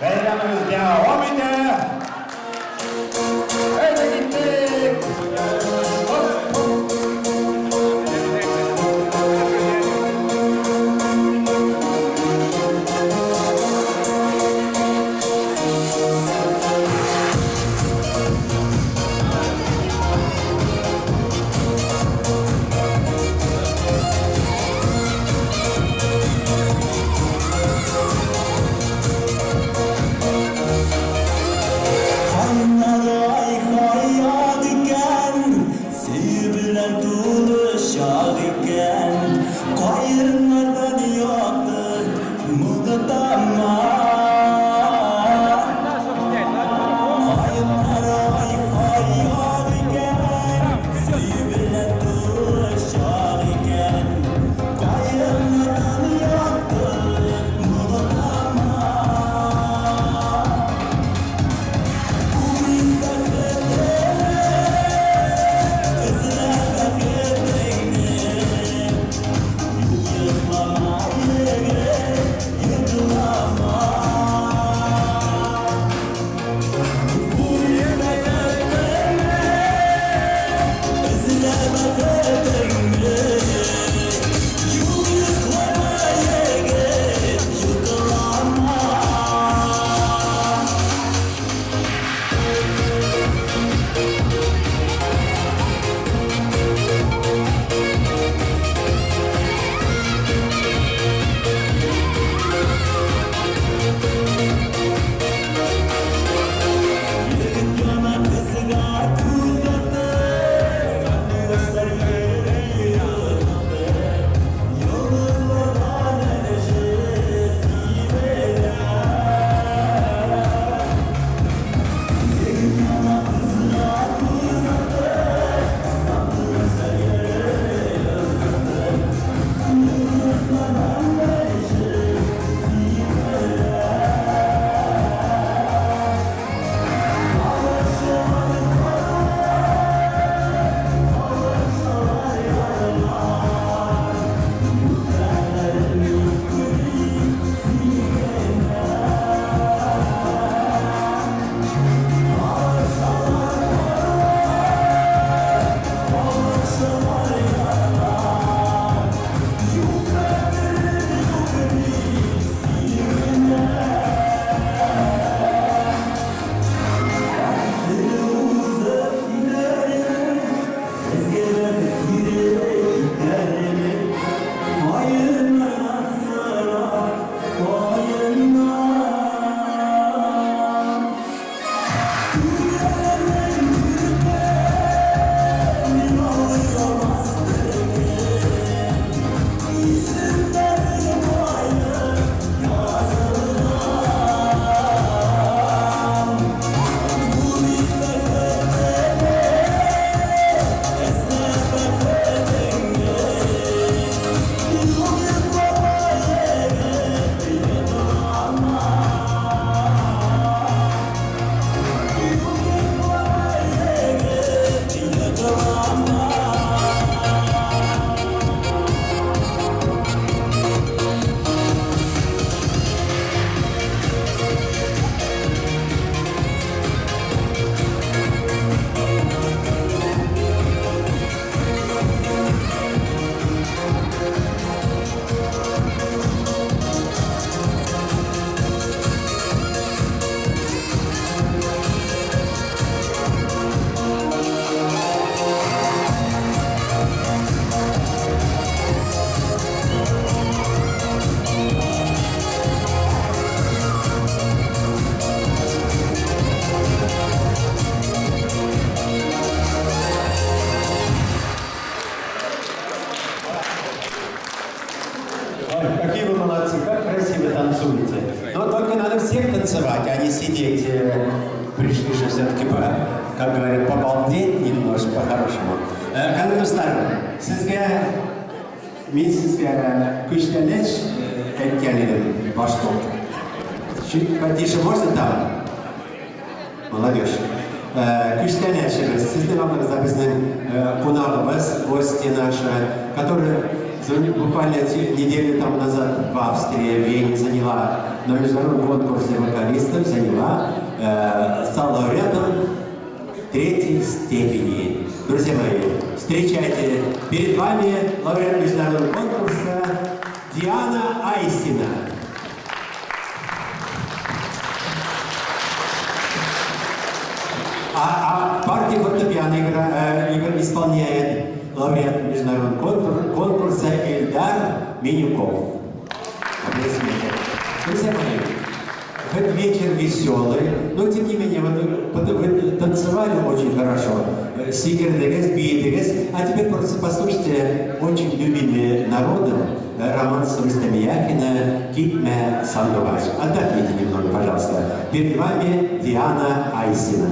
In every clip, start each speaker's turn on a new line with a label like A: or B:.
A: Bayramımız devam eder. Haydi gittik. Какие вы молодцы, как красиво танцуете. Но только надо всех танцевать, а не сидеть. Пришли же все-таки, как говорят, побалдеть немножко по-хорошему. Каналустар, мен sizga kuchlanish aytgan edim boshqa. Чуть потише можно там? Молодежь. Kuchlanish, sizning oldingizda bizning qonog'imiz, gosti наши, который буквально неделю тому назад в Австрии, в Вене заняла на международном конкурсе вокалистов заняла, стала лауреатом 3-й степени. Друзья мои, встречайте, перед вами лауреат международного конкурса Диана Айсина. А партия фортепиано исполняет лауреат международного конкурса Эльдар Менюков. Друзья мои, этот вечер веселый, но тем не менее, вы танцевали очень хорошо. Сикердегес, биедегес. А теперь просто послушайте очень любимые народом романс Рустема Яхина «Китме Сандуваш». Отдохните немного, пожалуйста. Перед вами Диана Айсина.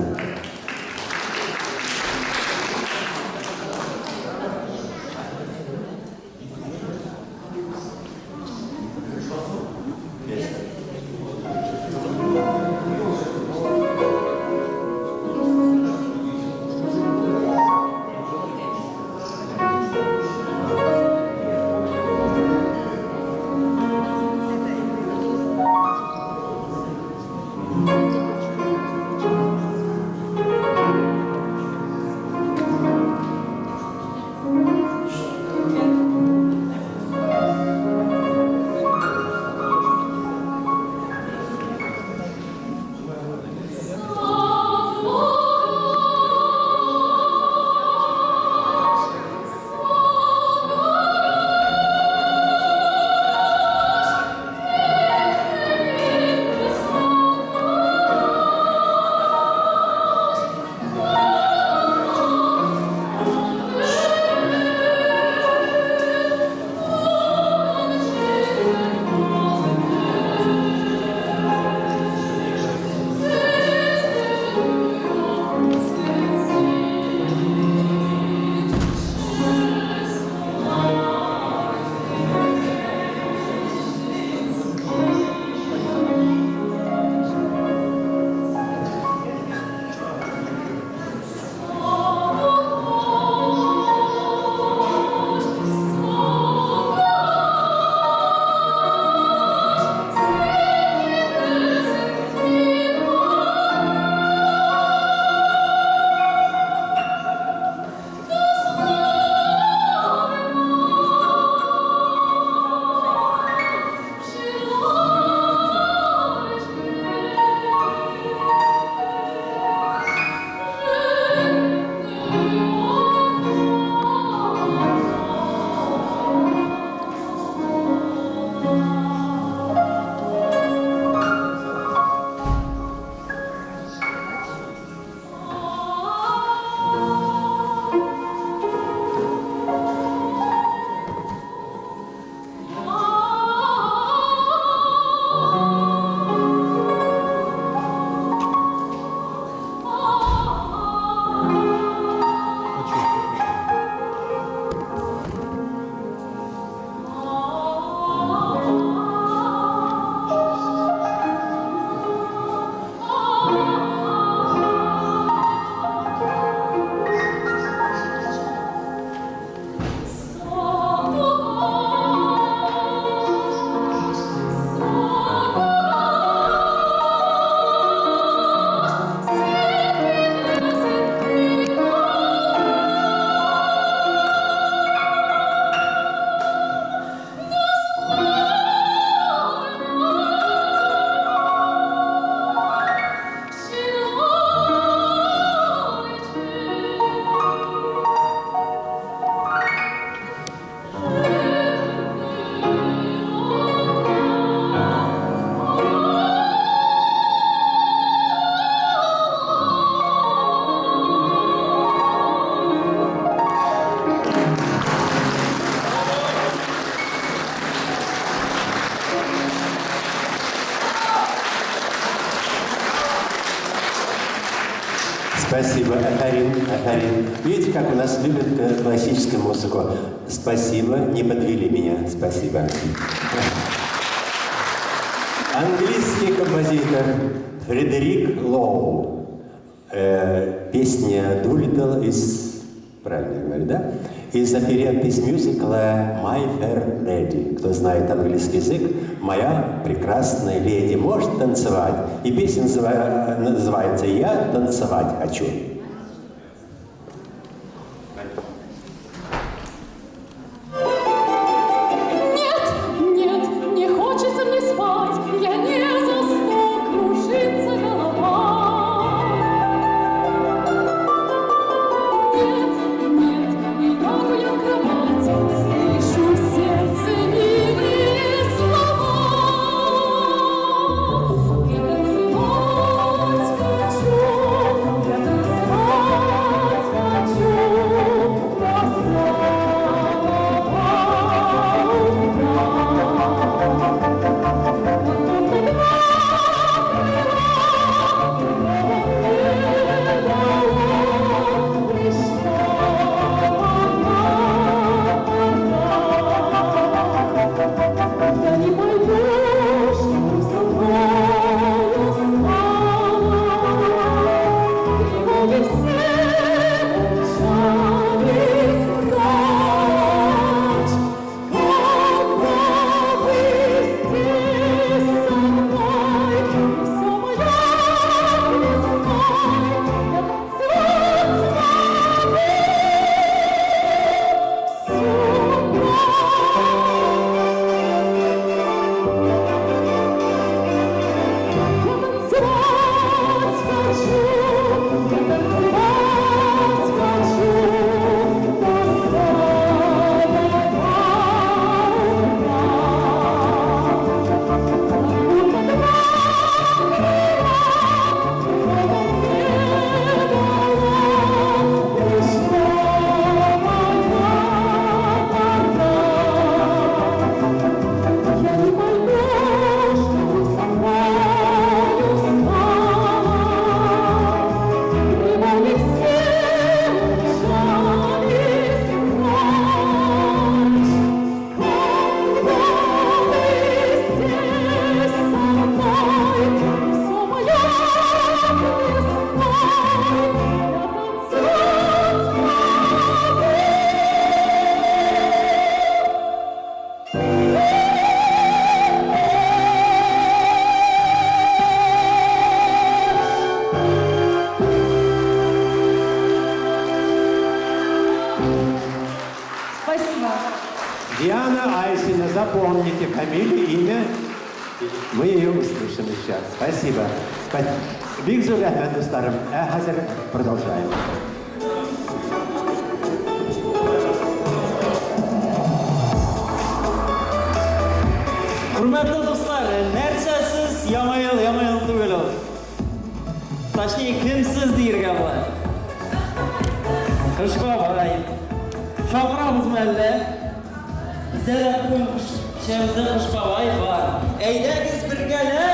A: Спасибо, Ахарин. Видите, как у нас любят классическую музыку. Спасибо, не подвели меня. Спасибо. Английский композитор Фредерик Лоу. Песня «Дулиттл» из... Правильно я говорю, да? из оперетты из мюзикла «My Fair Lady». Кто знает английский язык, «Моя прекрасная леди» может танцевать. И песня называется «Я танцевать хочу». Запомните фамилию, имя. Мы ее услышим сейчас. Спасибо. Биг Зулят, старым. Продолжаем.
B: Hurmatli do'stlar, narchasiz yamayil tu'yil. Точнее, kimsiz deyirgan bo'lar. Xushbo'y. Shoqiramiz malla. Bizlar shahrimizda xushbo'y bor. Aydagiz birgalar